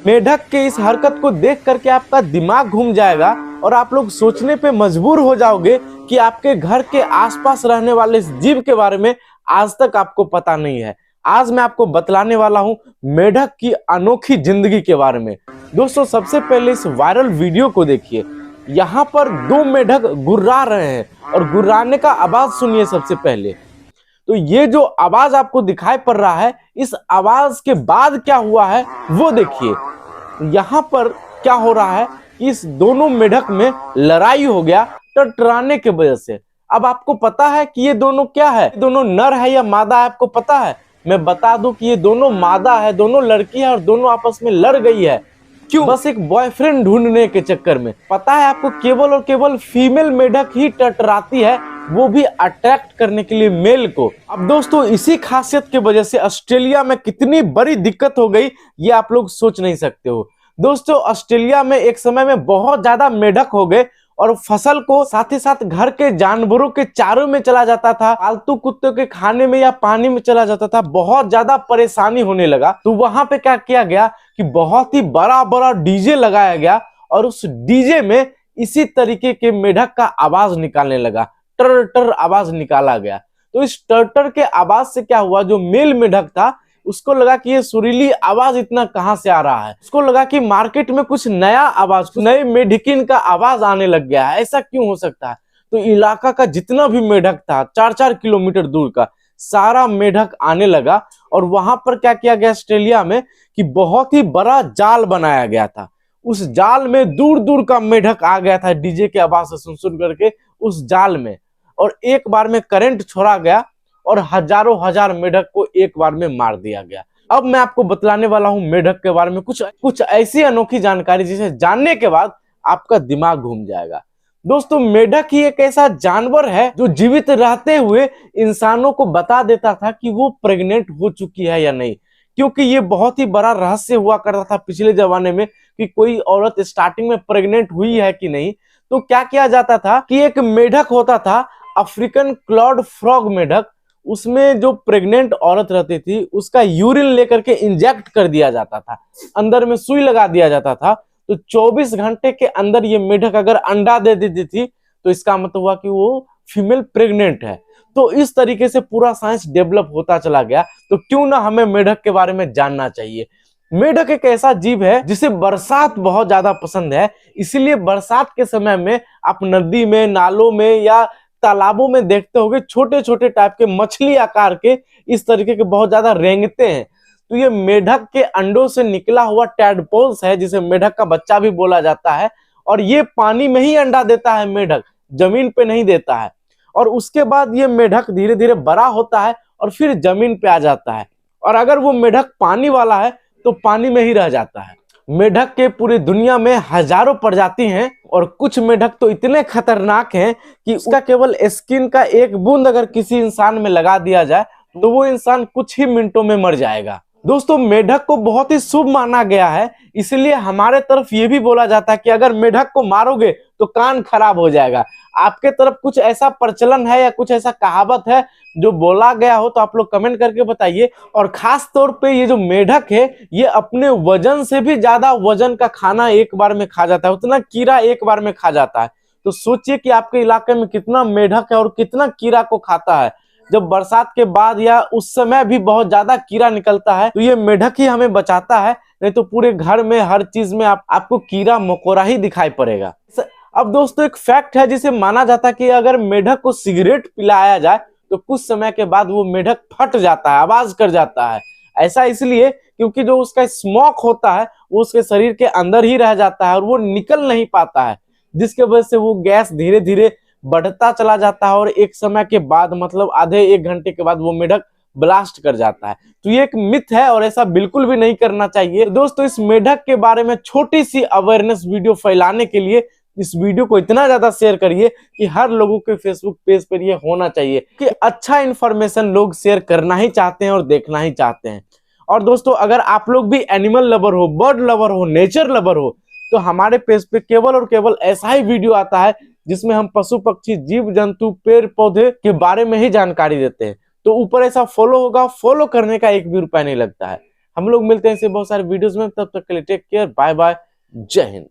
मेढक के इस हरकत को देख करके आपका दिमाग घूम जाएगा और आप लोग सोचने पे मजबूर हो जाओगे कि आपके घर के आसपास रहने वाले इस जीव के बारे में आज तक आपको पता नहीं है। आज मैं आपको बतलाने वाला हूं मेढक की अनोखी जिंदगी के बारे में। दोस्तों, सबसे पहले इस वायरल वीडियो को देखिए। यहाँ पर दो मेढक गुर्रा रहे हैं और गुर्राने का आवाज सुनिए। सबसे पहले तो ये जो आवाज आपको दिखाई पड़ रहा है, इस आवाज के बाद क्या हुआ है वो देखिए। यहाँ पर क्या हो रहा है कि इस दोनों मेढक में लड़ाई हो गया टकराने की वजह से। अब आपको पता है कि ये दोनों क्या है, दोनों नर है या मादा है, आपको पता है? मैं बता दूं कि ये दोनों मादा है, दोनों लड़की है और दोनों आपस में लड़ गई है। क्यों? बस एक बॉयफ्रेंड ढूंढने के चक्कर में। पता है आपको, केवल और केवल फीमेल मेढक ही टकराती है, वो भी अट्रैक्ट करने के लिए मेल को। अब दोस्तों, इसी खासियत की वजह से ऑस्ट्रेलिया में कितनी बड़ी दिक्कत हो गई ये आप लोग सोच नहीं सकते हो। दोस्तों, ऑस्ट्रेलिया में एक समय में बहुत ज्यादा मेढक हो गए और फसल को साथ ही साथ घर के जानवरों के चारों में चला जाता था, पालतू कुत्तों के खाने में या पानी में चला जाता था। बहुत ज्यादा परेशानी होने लगा। तो वहां पे क्या किया गया कि बहुत ही बड़ा बड़ा डीजे लगाया गया और उस डीजे में इसी तरीके के मेढक का आवाज निकालने लगा। टर टर आवाज निकाला गया। तो इस टर टर के आवाज से क्या हुआ, जो मेल मेढक था उसको लगा कि ये सुरीली आवाज इतना कहां से आ रहा है। उसको लगा कि मार्केट में कुछ नया आवाज, कुछ नए मेढकिन का आवाज आने लग गया है। ऐसा क्यों हो सकता है? तो इलाका का जितना भी मेढक था, 4-4 किलोमीटर दूर का सारा मेढक आने लगा। और वहां पर क्या किया गया ऑस्ट्रेलिया में कि बहुत ही बड़ा जाल बनाया गया था। उस जाल में दूर दूर का मेढक आ गया था डीजे के आवाज से सुन सुन करके उस जाल में। और एक बार में करंट छोड़ा गया और हजारों हजार मेढक को एक बार में मार दिया गया। अब मैं आपको बतलाने वाला हूं मेढक के बारे में कुछ ऐसी अनोखी जानकारी जिसे जानने के बाद आपका दिमाग घूम जाएगा। दोस्तों, मेढक ही एक ऐसा जानवर है जो जीवित रहते हुए इंसानों को बता देता था कि वो प्रेग्नेंट हो चुकी है या नहीं। क्योंकि ये बहुत ही बड़ा रहस्य हुआ करता था पिछले जमाने में कि कोई औरत स्टार्टिंग में प्रेग्नेंट हुई है कि नहीं। तो क्या किया जाता था कि एक मेढक होता था, अफ्रीकन क्लॉड फ्रॉग मेढक। उसमें जो प्रेग्नेंट औरत रहती थी उसका यूरिन लेकर के इंजेक्ट कर दिया जाता था, अंदर में सुई लगा दिया जाता था। तो 24 घंटे के अंदर ये मेढक अगर अंडा दे देती थी तो इसका मतलब हुआ कि वो फीमेल प्रेग्नेंट है। तो इस तरीके से पूरा साइंस डेवलप होता चला गया। तो क्यों ना हमें मेढक के बारे में जानना चाहिए। मेढक एक ऐसा जीव है जिसे बरसात बहुत ज्यादा पसंद है। इसीलिए बरसात के समय में आप नदी में, नालों में या तालाबों में देखते होंगे छोटे छोटे टाइप के मछली आकार के इस तरीके के बहुत ज्यादा रेंगते हैं। तो ये मेढक के अंडों से निकला हुआ टैडपोल्स है, जिसे मेढक का बच्चा भी बोला जाता है। और ये पानी में ही अंडा देता है मेढक, जमीन पे नहीं देता है। और उसके बाद ये मेढक धीरे धीरे बड़ा होता है और फिर जमीन पे आ जाता है। और अगर वो मेढक पानी वाला है तो पानी में ही रह जाता है। मेढक के पूरी दुनिया में हजारों प्रजाति हैं और कुछ मेढक तो इतने खतरनाक हैं कि उसका केवल स्किन का एक बूंद अगर किसी इंसान में लगा दिया जाए तो वो इंसान कुछ ही मिनटों में मर जाएगा। दोस्तों, मेढक को बहुत ही शुभ माना गया है। इसलिए हमारे तरफ ये भी बोला जाता है कि अगर मेढक को मारोगे तो कान खराब हो जाएगा। आपके तरफ कुछ ऐसा प्रचलन है या कुछ ऐसा कहावत है जो बोला गया हो तो आप लोग कमेंट करके बताइए। और खास तौर पे ये जो मेढक है ये अपने वजन से भी ज्यादा वजन का खाना एक बार में खा जाता है, उतना कीड़ा एक बार में खा जाता है। तो सोचिए कि आपके इलाके में कितना मेढक है और कितना कीड़ा को खाता है। जब बरसात के बाद या उस समय भी बहुत ज्यादा कीड़ा निकलता है तो ये मेढक ही हमें बचाता है, नहीं तो पूरे घर में हर चीज में आपको कीड़ा मकोड़ा ही दिखाई पड़ेगा। अब दोस्तों, एक फैक्ट है जिसे माना जाता है कि अगर मेढक को सिगरेट पिलाया जाए तो कुछ समय के बाद वो मेढक फट जाता है, आवाज कर जाता है। ऐसा इसलिए क्योंकि जो उसका स्मोक होता है वो उसके शरीर के अंदर ही रह जाता है और वो निकल नहीं पाता है, जिसके वजह से वो गैस धीरे धीरे बढ़ता चला जाता है और एक समय के बाद, मतलब आधे 1 घंटे के बाद वो मेढक ब्लास्ट कर जाता है। तो ये एक मिथ है और ऐसा बिल्कुल भी नहीं करना चाहिए। दोस्तों, इस मेढक के बारे में छोटी सी अवेयरनेस वीडियो फैलाने के लिए इस वीडियो को इतना ज्यादा शेयर करिए कि हर लोगों के फेसबुक पेज पर ये होना चाहिए कि अच्छा इंफॉर्मेशन लोग शेयर करना ही चाहते हैं और देखना ही चाहते हैं। और दोस्तों, अगर आप लोग भी एनिमल लवर हो, बर्ड लवर हो, नेचर लवर हो तो हमारे पेज पे केवल और केवल ऐसा ही वीडियो आता है जिसमें हम पशु पक्षी, जीव जंतु, पेड़ पौधे के बारे में ही जानकारी देते हैं। तो ऊपर ऐसा फॉलो होगा, फॉलो करने का 1 भी रुपया नहीं लगता है। हम लोग मिलते हैं ऐसे बहुत सारे वीडियोस में, तब तक के लिए टेक केयर, बाय बाय, जय हिंद।